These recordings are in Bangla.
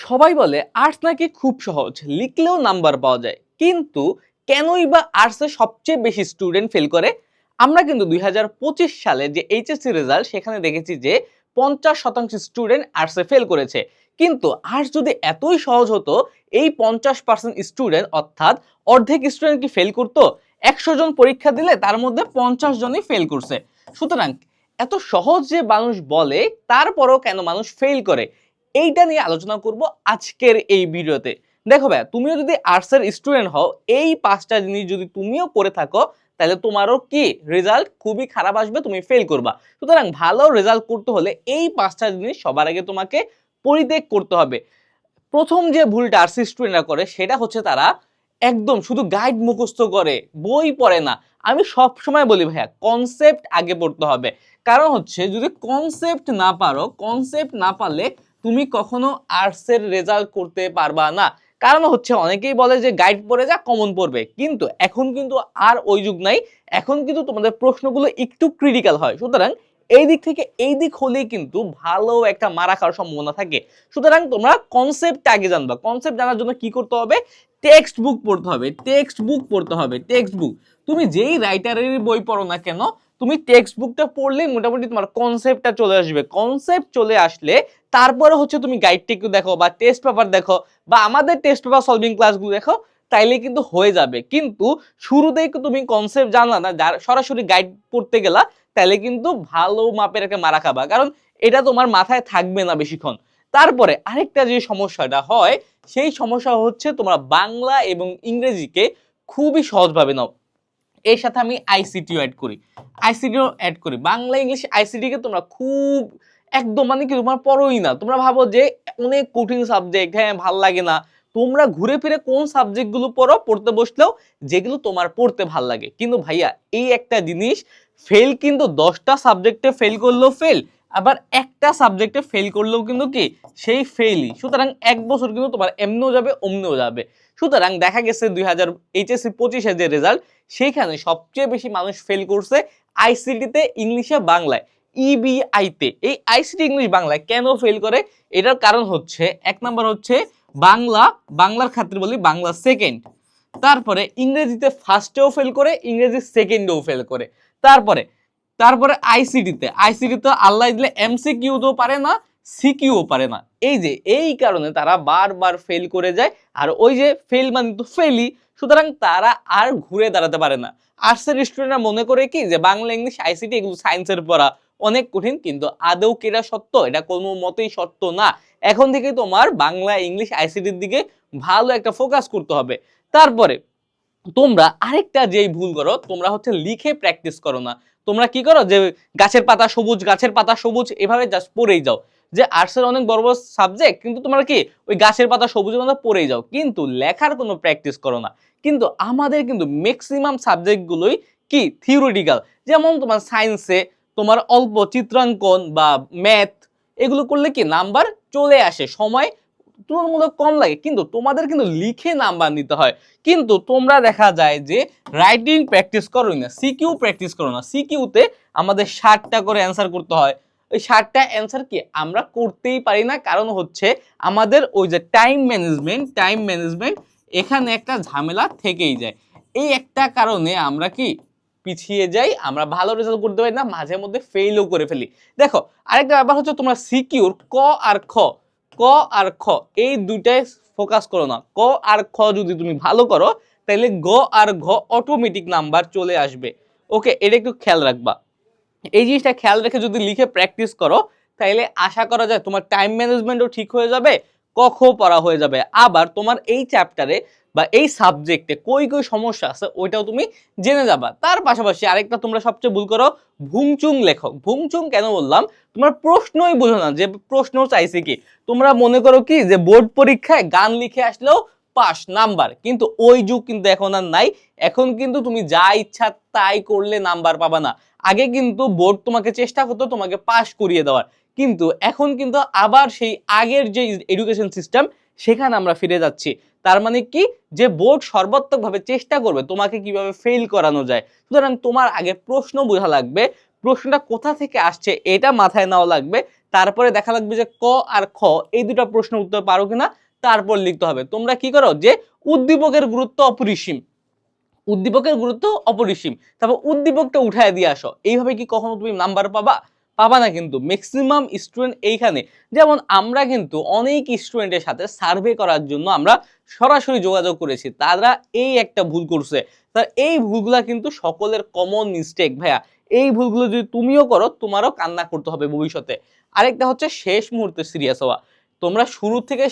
সবাই বলে আর্টস নাকি খুব সহজ, লিখলেও নাম্বার পাওয়া যায়। কিন্তু কেনই বা আর্টসে সবচেয়ে বেশি স্টুডেন্ট ফেল করে? আমরা কিন্তু 2025 সালে যে এইচএসসি রেজাল্ট সেখানে দেখেছি যে 50% স্টুডেন্ট আর্টসে ফেল করেছে। কিন্তু আর্টস যদি এতই সহজ হতো, এই 50% স্টুডেন্ট অর্থাৎ অর্ধেক স্টুডেন্ট কি ফেল করতো? 100 জন পরীক্ষা দিলে তার মধ্যে 50 জনই ফেল করছে। সুতরাং এত সহজ যে মানুষ বলে, তারপরও কেন মানুষ ফেল করে, এইটা নিয়ে আলোচনা করব আজকের এই ভিডিওতে। দেখো ভাই, তুমিও যদি আর্টসের স্টুডেন্ট হও, এই পাঁচটা জিনিস যদি তুমিও করে থাকো, তাহলে তোমারও কি রেজাল্ট খুবই খারাপ আসবে, তুমি ফেল করবা। সুতরাং ভালো রেজাল্ট করতে হলে এই পাঁচটা জিনিস সবার আগে তোমাকে পরিত্যাগ করতে হবে। প্রথম যে ভুলটা আর্টস স্টুডেন্টরা করে সেটা হচ্ছে তারা একদম শুধু গাইড মুখস্থ করে, বই পড়ে না। আমি সব সময় বলি ভাইয়া, কনসেপ্ট আগে পড়তে হবে। কারণ হচ্ছে যদি কনসেপ্ট না পারো, কনসেপ্ট না পারলে তুমি কখনো আর্টসের রেজাল্ট করতে পারবা না। কারণ হচ্ছে অনেকেই বলে যে গাইড পড়ে যা, কমন পড়বে, কিন্তু এখন কিন্তু আর ওই যুগ নাই। এখন কিন্তু তোমাদের প্রশ্নগুলো একটু ক্রিটিক্যাল হয়। সুতরাং এই দিক থেকে এই দিক হলেই কিন্তু ভালো একটা মারা খাওয়ার সম্ভাবনা থাকে। সুতরাং তোমরা কনসেপ্ট আগে জানবা। কনসেপ্ট জানার জন্য কি করতে হবে? টেক্সট বুক পড়তে হবে, টেক্সট বুক পড়তে হবে, টেক্সট বুক। তুমি যেই রাইটারের বই পড়ো না কেন, তুমি টেক্সট বুকটা পড়লেই মোটামুটি তোমার কনসেপ্টটা চলে আসবে। কনসেপ্ট চলে আসলে তারপরে হচ্ছে তুমি গাইডটা একটু দেখো বা টেস্ট পেপার দেখো বা আমাদের টেস্ট পেপার সলভিং ক্লাসগুলো দেখো, তাইলে কিন্তু হয়ে যাবে। কিন্তু শুরুতেই তুমি কনসেপ্ট জানলা না, যার সরাসরি গাইড পড়তে গেলা, তাহলে কিন্তু ভালো মাপের একটা মারা খাবা, কারণ এটা তোমার মাথায় থাকবে না বেশিক্ষণ। তারপরে আরেকটা যে সমস্যাটা হয়, সেই সমস্যা হচ্ছে তোমরা বাংলা এবং ইংরেজিকে খুবই সহজভাবে নাও। এর সাথে আমি আইসিটিও অ্যাড করি, আইসিটিও অ্যাড করি। বাংলা ইংলিশ আইসিটিকে তোমরা খুব একদম মানে কি তোমার পড়োই না। তোমরা ভাবো যে অনেক কঠিন সাবজেক্ট, হ্যাঁ ভাল লাগে না। তোমরা ঘুরে ফিরে কোন সাবজেক্টগুলো পড়ো, পড়তে বসলেও যেগুলো তোমার পড়তে ভাল লাগে। কিন্তু ভাইয়া এই একটা জিনিস, ফেল কিন্তু 10টা সাবজেক্টে ফেল করলেও ফেল, আবার একটা সাবজেক্টে ফেল করলেও কিন্তু কি সেই ফেলই। সুতরাং এক বছর কিন্তু তোমার এমনিও যাবে অমনিও যাবে। সুতরাং দেখা গেছে এইচএসসি 25-এর যে রেজাল্ট, সেইখানে সবচেয়ে বেশি মানুষ ফেল করছে আইসিটিতে, ইংলিশে, বাংলায়, ইবিআইতে। এই আইসিটি ইংলিশ বাংলায় কেন ফেল করে? এটার কারণ হচ্ছে, এক নাম্বার হচ্ছে বাংলার ক্ষেত্রে বলি বাংলা সেকেন্ড, তারপরে ইংরেজিতে ফার্স্টেও ফেল করে, ইংরেজি সেকেন্ডেও ফেল করে। তারপরে তারপরে আইসিটিতে আল্লাহ দিলে এমসিকিউ তো পারে না, সিকিউও পারে না। এই কারণে তারা বারবার ফেল করে যায়। আর ওই যে ফেল মানে তো ফেলই, সুতরাং তারা আর ঘুরে দাঁড়াতে পারে না। আর্টসের স্টুডেন্টরা মনে করে কি যে বাংলা ইংলিশ আইসিটি এগুলো সায়েন্সের পড়া, অনেক কঠিন। কিন্তু আদৌ কি এটা সত্য? এটা কোনো মতেই সত্য না। এখন থেকে তোমার বাংলা ইংলিশ আইসিটির দিকে ভালো একটা ফোকাস করতে হবে। তারপরে তোমরা আরেকটা যেই ভুল করো, তোমরা হচ্ছে লিখে প্র্যাকটিস করো না। তোমরা কি করো যে গাছের পাতা সবুজ, গাছের পাতা সবুজ, এভাবে জাস্ট পড়েই যাও। যে আর্টসের অনেক বড় বড় সাবজেক্ট, কিন্তু তোমরা কি ওই গাছের পাতা সবুজের মধ্যে পড়েই যাও, কিন্তু লেখার কোনো প্র্যাকটিস করো না। কিন্তু আমাদের কিন্তু ম্যাক্সিমাম সাবজেক্টগুলোই কি থিওরিটিক্যাল। যেমন তোমার সায়েন্সে তোমার অল্প চিত্রাঙ্কন বা ম্যাথ, এগুলো করলে কি নাম্বার চলে আসে, সময় তুলনামূলক কম লাগে, কিন্তু তোমাদের কিন্তু লিখে নাম্বার নিতে হয়। কিন্তু তোমরা দেখা যায় যে রাইটিং প্র্যাকটিস করোই না, সিকিউ প্র্যাকটিস করো না। সিকিউতে আমাদের 60টা করে অ্যান্সার করতে হয়। ওই 60টা অ্যান্সার কি আমরা করতেই পারি না, কারণ হচ্ছে আমাদের ওই যে টাইম ম্যানেজমেন্ট এখানে একটা ঝামেলা থেকেই যায়। এই একটা কারণে আমরা কি পিছিয়ে যাই, আমরা ভালো রেজাল্ট করতে পারি না, মাঝে মধ্যে ফেইলও করে ফেলি। দেখো আরেকটা ব্যাপার হচ্ছে, তোমরা সিকিউর ক আর খ এই দুইটাই ফোকাস করো না। ক আর খ যদি তুমি ভালো করো, তাহলে গ আর ঘ অটোমেটিক নাম্বার চলে আসবে। ওকে, এটা একটু খেয়াল রাখবা। এই জিনিসটা খেয়াল রেখে যদি লিখে প্র্যাকটিস করো, তাহলে আশা করা যায় তোমার টাইম ম্যানেজমেন্টও ঠিক হয়ে যাবে, ক খ পড়া হয়ে যাবে। আবার তোমার এই চ্যাপ্টারে বা এই সাবজেক্টে কই সমস্যা আছে ওইটাও তুমি জেনে যাবা। তার পাশাপাশি আরেকটা তোমরা সবচেয়ে ভুল করো, ভুংচুং লেখো। ভুংচুং কেন বললাম? তোমার প্রশ্নই বোঝো না যে প্রশ্ন চাইছে কি। তোমরা মনে করো কি যে বোর্ড পরীক্ষায় গান লিখে আসলেও পাস নাম্বার, কিন্তু ওই যুগ কিন্তু এখন আর নাই। এখন কিন্তু তুমি যা ইচ্ছা তাই করলে নাম্বার পাবা না। আগে কিন্তু বোর্ড তোমাকে চেষ্টা করতো তোমাকে পাস করিয়ে দেওয়ার, কিন্তু এখন কিন্তু আবার সেই আগের যে এডুকেশন সিস্টেম সেখানে আমরা ফিরে যাচ্ছি। তার মানে কি, যে বোর্ড সর্বাত্মকভাবে চেষ্টা করবে তোমাকে কিভাবে ফেল করানো যায়। সুতরাং তোমার আগে প্রশ্ন বোঝা লাগবে, প্রশ্নটা কোথা থেকে আসছে এটা মাথায় নেওয়া লাগবে। তারপরে দেখা লাগবে যে ক আর খ এই দুটো প্রশ্নের উত্তর পারো কিনা, তারপর লিখতে হবে। তোমরা কি করো যে উদ্দীপকের গুরুত্ব অপরিসীম, উদ্দীপকের গুরুত্ব অপরিসীম, তারপর উদ্দীপকটা উঠায় দিয়ে আসো। এইভাবে কি কখনো তুমি নাম্বার পাবা? পাবা না কিন্তু। ম্যাক্সিমাম স্টুডেন্ট এইখানে, যেমন আমরা কিন্তু অনেক স্টুডেন্টের সাথে সার্ভে করার জন্য আমরা সরাসরি যোগাযোগ করেছি, তারা এই একটা ভুল করছে। তার এই ভুলগুলা কিন্তু সকলের কমন মিস্টেক ভাইয়া। এই ভুলগুলো যদি তুমিও করো, তোমারও কান্না করতে হবে ভবিষ্যতে। আরেকটা হচ্ছে শেষ মুহূর্তে সিরিয়াস হওয়া। তোমরা শুরু থেকে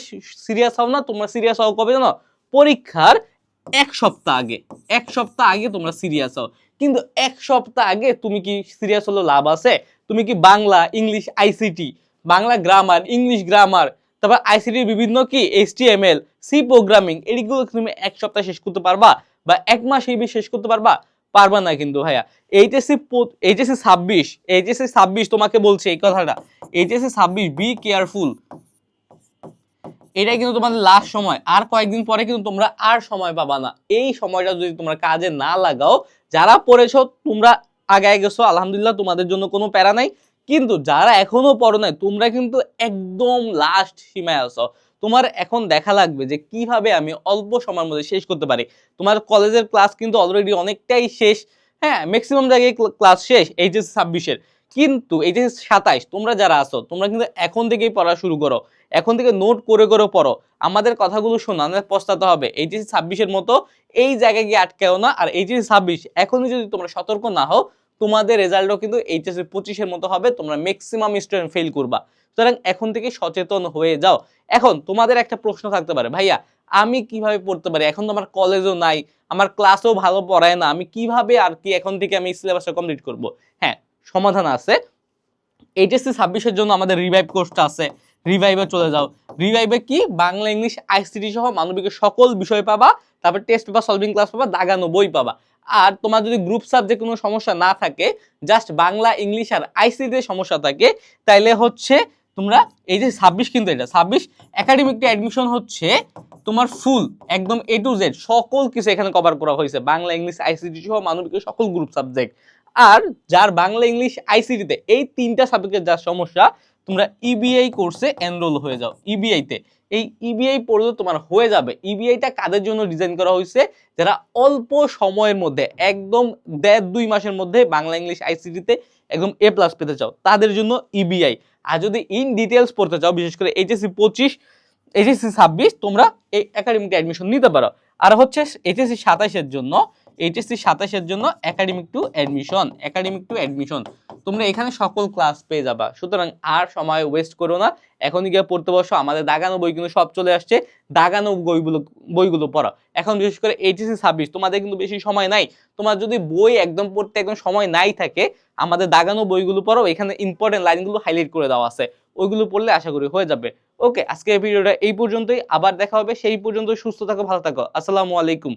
সিরিয়াস হও না, তোমরা সিরিয়াস হও কবে জানো? পরীক্ষার এক সপ্তাহ আগে। এক সপ্তাহ আগে তোমরা সিরিয়াস হও। কিন্তু এক সপ্তাহ আগে তুমি কি সিরিয়াস হলো লাভ আছে? তুমি কি Bangla, English, ICT, Bangla grammar, English grammar, তারপর আইসিটির বিভিন্ন কি HTML, সি প্রোগ্রামিং, এগুলো তুমি এক সপ্তাহ শেষ করতে পারবা? বা এক মাস এই শেষ করতে পারবা? পারবা না কিন্তু ভাইয়া। এইচএসসি 26 তোমাকে বলছে এই কথাটা। HSC 26 be careful. এটাই কিন্তু তোমাদের লাস্ট সময়। আর কয়েকদিন পরে কিন্তু তোমরা আর সময় পাবা না। এই সময়টা যদি তোমরা কাজে না লাগাও, যারা পড়েছো তোমরা আগায় গেছো, আলহামদুলিল্লাহ, তোমাদের জন্য কোনো প্যারা নাই। কিন্তু যারা এখনো পড়ো নাই, তোমরা কিন্তু একদম লাস্ট সীমায় আছো। তোমার এখন দেখা লাগবে যে কিভাবে আমি অল্প সময়ের মধ্যে শেষ করতে পারি। তোমার কলেজের ক্লাস কিন্তু অলরেডি অনেকটাই শেষ, হ্যাঁ, ম্যাক্সিমাম জায়গায় ক্লাস শেষ এইচএসসি 26-এর। কিন্তু এইচএসসি 27 তোমরা যারা আছো, তোমরা কিন্তু এখন থেকেই পড়া শুরু করো। এখন থেকে নোট করে করে পড়ো। আমাদের কথাগুলো শোনো, আমাদের পস্তাতে হবে। এইচএসসি 26-এর মতো এই জায়গায় গিয়ে আটকেও না। আর এইচএসসি 26 এখনই যদি তোমরা সতর্ক না হও, তোমাদের রেজাল্টও কিন্তু এইচএসসি 25-এর মতো হবে। তোমরা ম্যাক্সিমাম স্টুডেন্ট ফেল করবা। সুতরাং এখন থেকে সচেতন হয়ে যাও। এখন তোমাদের একটা প্রশ্ন থাকতে পারে, ভাইয়া আমি কিভাবে পড়তে পারি? এখন তো আমার কলেজও নাই, আমার ক্লাসও ভালো পড়ায় না, আমি কিভাবে আর কি এখন থেকে আমি সিলেবাসটা কমপ্লিট করব? হ্যাঁ, সমাধান আছে। এইচএসসি 26-এর জন্য আমাদের রিভাইভ কোর্সটা আছে। রিভাইভে চলে যাও। রিভাইভে কি বাংলা, ইংলিশ, আইসিটি সহ মানবিকের সকল বিষয় পাবা। তারপর টেস্ট পেপার, সলভিং ক্লাস পাবা, দাগানো বই পাবা। আর তোমার যদি গ্রুপ সাবজেক্ট কোনো সমস্যা না থাকে, জাস্ট বাংলা, ইংলিশ আর আইসিটি সমস্যা থাকে, তাইলে হচ্ছে তোমরা এই যে 26, কিন্তু এটা 26 একাডেমিকটা অ্যাডমিশন হচ্ছে তোমার ফুল একদম A to Z সকল কিছু এখানে কভার করা হয়েছে। বাংলা, ইংলিশ, আইসিটি সহ মানবিকের সকল গ্রুপ সাবজেক্ট। আর যার বাংলা, ইংলিশ, আইসিটিতে এই তিনটা সাবজেক্টের যার সমস্যা, তোমরা ইবিআই কোর্সে এনরোল হয়ে যাও। ইবিআইতে এই ইবিআই পড়লে তোমার হয়ে যাবে। ইবিআইটা কাদের জন্য ডিজাইন করা হয়েছে? যারা অল্প সময়ের মধ্যে একদম 1.5-2 মাসের মধ্যে বাংলা, ইংলিশ, আইসিটিতে একদম A+ পেতে চাও, তাদের জন্য ইবিআই। আর যদি ইন ডিটেলস পড়তে চাও, বিশেষ করে এইচএসসি 25, এইচএসসি 26, তোমরা এই একাডেমিক অ্যাডমিশন নিতে পারো। আর হচ্ছে এইচএসসি 27-এর জন্য, একাডেমিক টু অ্যাডমিশন তোমরা এখানে সকল ক্লাস পেয়ে যাবা। সুতরাং আর সময় ওয়েস্ট করো না, এখনই গিয়ে পড়তে বসো। আমাদের দাগানো বই কিন্তু সব চলে আসছে, দাগানো বইগুলো পড়ো। এখন বিশেষ করে এইচএসসি 26 তোমাদের কিন্তু বেশি সময় নাই। তোমার যদি বই একদম পড়তে একদম সময় নাই থাকে, আমাদের দাগানো বইগুলো পড়ো। এখানে ইম্পর্টেন্ট লাইনগুলো হাইলাইট করে দেওয়া আছে, ওইগুলো পড়লে আশা করি হয়ে যাবে। ওকে, আজকে এই ভিডিওটা এই পর্যন্তই। আবার দেখা হবে, সেই পর্যন্ত সুস্থ থাকো, ভালো থাকো। আসসালামু আলাইকুম।